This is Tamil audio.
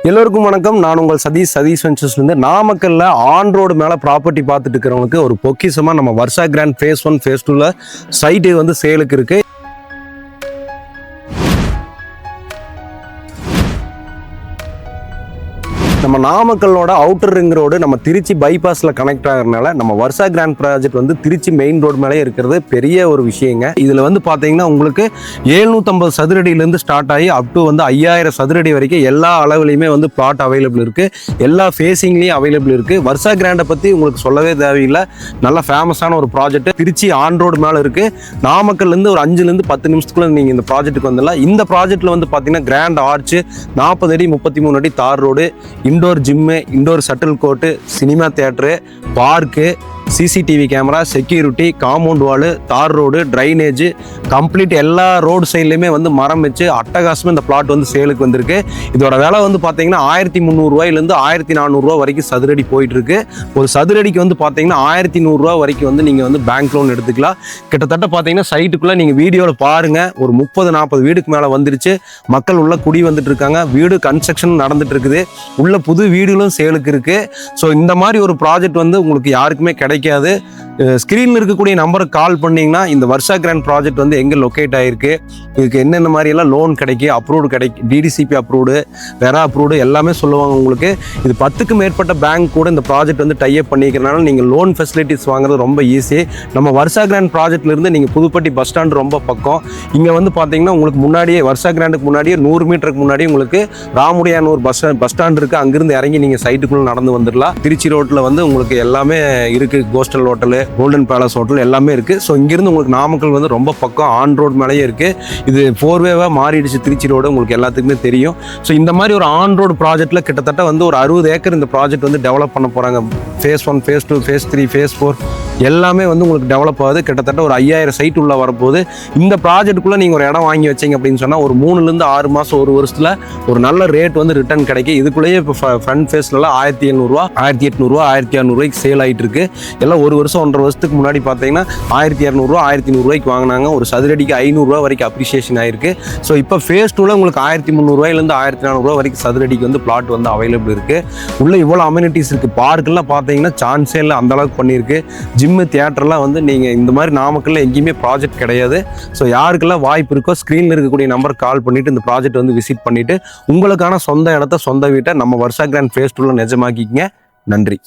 எல்லோருக்கும் வணக்கம். நான் உங்கள் சதீஷ் வெஞ்சர்ஸ்லேருந்து நாமக்கல்ல ஆன் ரோடு மேலே ப்ராப்பர்ட்டி பார்த்துட்டு இருக்கிறவங்களுக்கு ஒரு பொக்கிஷமாக நம்ம வர்ஷா கிராண்ட் ஃபேஸ் 1 ஃபேஸ் 2ல சைட்டு வந்து சேலுக்கு இருக்குது. நம்ம நாமக்கல்லோட அவுட்டர் ரிங் ரோடு நம்ம திருச்சி பைபாஸில் கனெக்ட் ஆகிறதுனால நம்ம வர்ஷா கிராண்ட் ப்ராஜெக்ட் வந்து திருச்சி மெயின் ரோடு மேலே இருக்கிறது பெரிய ஒரு விஷயங்க. இதில் வந்து பார்த்தீங்கன்னா உங்களுக்கு 750 சதுரடியிலேருந்து ஸ்டார்ட் ஆகி அப் டு வந்து 5000 சதுரடி வரைக்கும் எல்லா அளவுலையுமே வந்து பிளாட் அவைலபிள் இருக்குது. எல்லா ஃபேஸிங்லேயும் அவைலபிள் இருக்குது. வர்ஷா கிராண்டை பற்றி உங்களுக்கு சொல்லவே தேவையில்லை. நல்ல ஃபேமஸான ஒரு ப்ராஜெக்ட் திருச்சி ஆன் ரோடு மேலே இருக்குது. நாமக்கல்லேருந்து ஒரு 5லேருந்து 10 நிமிஷத்துக்குள்ள நீங்கள் இந்த ப்ராஜெக்ட்டுக்கு வந்துடலாம். இந்த ப்ராஜெக்ட்டில் வந்து பார்த்தீங்கன்னா கிராண்ட் ஆர்ச்சு 40 அடி 33 அடி தார் road, indoor gym, indoor shuttle court, cinema theatre, park, CCTV camera, security, compound wall, தார் ரோடு, ட்ரைனேஜ் கம்ப்ளீட் எல்லா ரோடு சைட்லையுமே வந்து மரம் வச்சு அட்டகாசமாக இந்த பிளாட் வந்து சேலுக்கு வந்திருக்கு. இதோட விலை வந்து பார்த்தீங்கன்னா 1300 ரூபாயிலேருந்து 1400 ரூபா வரைக்கும் சதுரடி போயிட்டு இருக்கு. ஒரு சதுரடிக்கு வந்து பார்த்தீங்கன்னா 1100 ரூபா வரைக்கும் வந்து நீங்கள் வந்து பேங்க் லோன் எடுத்துக்கலாம். கிட்டத்தட்ட பார்த்தீங்கன்னா சைட்டுக்குள்ளே நீங்கள் வீடியோவில் பாருங்கள், ஒரு 30-40 வீடுக்கு மேலே வந்துருச்சு. மக்கள் உள்ள குடி வந்துட்டு இருக்காங்க. வீடு கன்ஸ்ட்ரக்ஷன் நடந்துட்டு இருக்குது. உள்ள புது வீடுகளும் சேலுக்கு இருக்கு. ஸோ இந்த மாதிரி ஒரு ப்ராஜெக்ட் வந்து உங்களுக்கு யாருக்குமே கிடைக்காது. ஸ்க்ரீனில் இருக்கக்கூடிய நம்பருக்கு கால் பண்ணிங்கன்னா இந்த வர்ஷா கிராண்ட் ப்ராஜெக்ட் வந்து எங்கே லொக்கேட் ஆகிருக்கு, இதுக்கு என்னென்ன மாதிரியெல்லாம் லோன் கிடைக்கும், அப்ரூவ்டு கிடைக்கும், டிடிசிபி அப்ரூவ்டு, வெரா அப்ரூவ்டு எல்லாமே சொல்லுவாங்க உங்களுக்கு. இது 10க்கும் மேற்பட்ட பேங்க் கூட இந்த ப்ராஜெக்ட் வந்து டைப் பண்ணிக்கிறனால நீங்கள் லோன் ஃபெசிலிட்டிஸ் வாங்குறது ரொம்ப ஈஸி. நம்ம வர்ஷா கிராண்ட் ப்ராஜெக்ட்லேருந்து நீங்கள் புதுப்பட்டி பஸ் ஸ்டாண்ட் ரொம்ப பக்கம். இங்கே வந்து பார்த்தீங்கன்னா உங்களுக்கு முன்னாடியே வர்ஷா கிராண்டுக்கு முன்னாடியே 100 மீட்டருக்கு முன்னாடி உங்களுக்கு ராமுடியானூர் பஸ் ஸ்டாண்ட் இருக்குது. அங்கேருந்து இறங்கி நீங்கள் சைட்டுக்குள்ளே நடந்து வந்துடலாம். திருச்சி ரோட்டில் வந்து உங்களுக்கு எல்லாமே இருக்குது. Coastal hotel, golden palace hotel எல்லாமே இருக்குது. ஸோ இங்கேருந்து உங்களுக்கு நாமக்கல் வந்து ரொம்ப பக்கம், ஆன் ரோடு மேலேயே இருக்குது. இது 4வேவாக மாறிடுச்சு திருச்சி ரோடு, உங்களுக்கு எல்லாத்துக்குமே தெரியும். ஸோ இந்த மாதிரி ஒரு ஆன் ரோடு ப்ராஜெக்ட்டில் கிட்டத்தட்ட வந்து ஒரு 60 ஏக்கர் இந்த ப்ராஜெக்ட் வந்து டெவலப் பண்ண போகிறாங்க. ஃபேஸ் 1, ஃபேஸ் 2, ஃபேஸ் 3, ஃபேஸ் 4 எல்லாமே வந்து உங்களுக்கு டெவலப் ஆகுது. கிட்டத்தட்ட ஒரு 5000 சைட் உள்ள வரப்போகுது. இந்த ப்ராஜெக்ட்டுக்குள்ளே நீங்கள் ஒரு இடம் வாங்கி வச்சிங்க அப்படின்னு சொன்னால் ஒரு 3லேருந்து 6 மாதம், ஒரு வருஷத்தில் ஒரு நல்ல ரேட் வந்து ரிட்டர்ன் கிடைக்கும். இதுக்குள்ளேயே இப்போ ஃப்ரண்ட் ஃபேஸ்லலாம் 1700 ரூபா, 1800 ரூபா, 1600 ரூபாய்க்கு சேல் ஆகிட்டு இருக்கு. எல்லாம் ஒரு வருஷம் 1.5 வருஷத்துக்கு முன்னாடி பார்த்தீங்கன்னா 1200 ரூபா, 1100 ரூபாய்க்கு வாங்கினாங்க. ஒரு சதுரடிக்கு 500 ரூபா வரைக்கும் அப்ரிசியேஷன் ஆயிருக்கு. ஸோ இப்போ ஃபேஸ் 2ல உங்களுக்கு 1300 ரூபாயிலேருந்து 1400 ரூபா வரைக்கும் சதுரடிக்கு வந்து பிளாட் வந்து அவைலபிள் இருக்குது. உள்ள இவ்வளோ அமெனிட்டிஸ் இருக்குது. பார்க்கெல்லாம் பார்த்தீங்கன்னா சான்ஸே இல்லை, அந்த அளவுக்கு பண்ணியிருக்கு. ஜிம்மு, தியேட்டர்லாம் வந்து நீங்கள் இந்த மாதிரி நாமக்கல்ல எங்கேயுமே ப்ராஜெக்ட் கிடையாது. ஸோ யாருக்கெல்லாம் வாய்ப்பு இருக்கோ ஸ்க்ரீனில் இருக்கக்கூடிய நம்பருக்கு கால் பண்ணிவிட்டு இந்த ப்ராஜெக்ட் வந்து விசிட் பண்ணிவிட்டு உங்களுக்கான சொந்த இடத்த, சொந்த வீட்டை நம்ம வர்ஷா கிராண்ட் ஃபேஸ் 2ல நிஜமாக்கிங்க. நன்றி.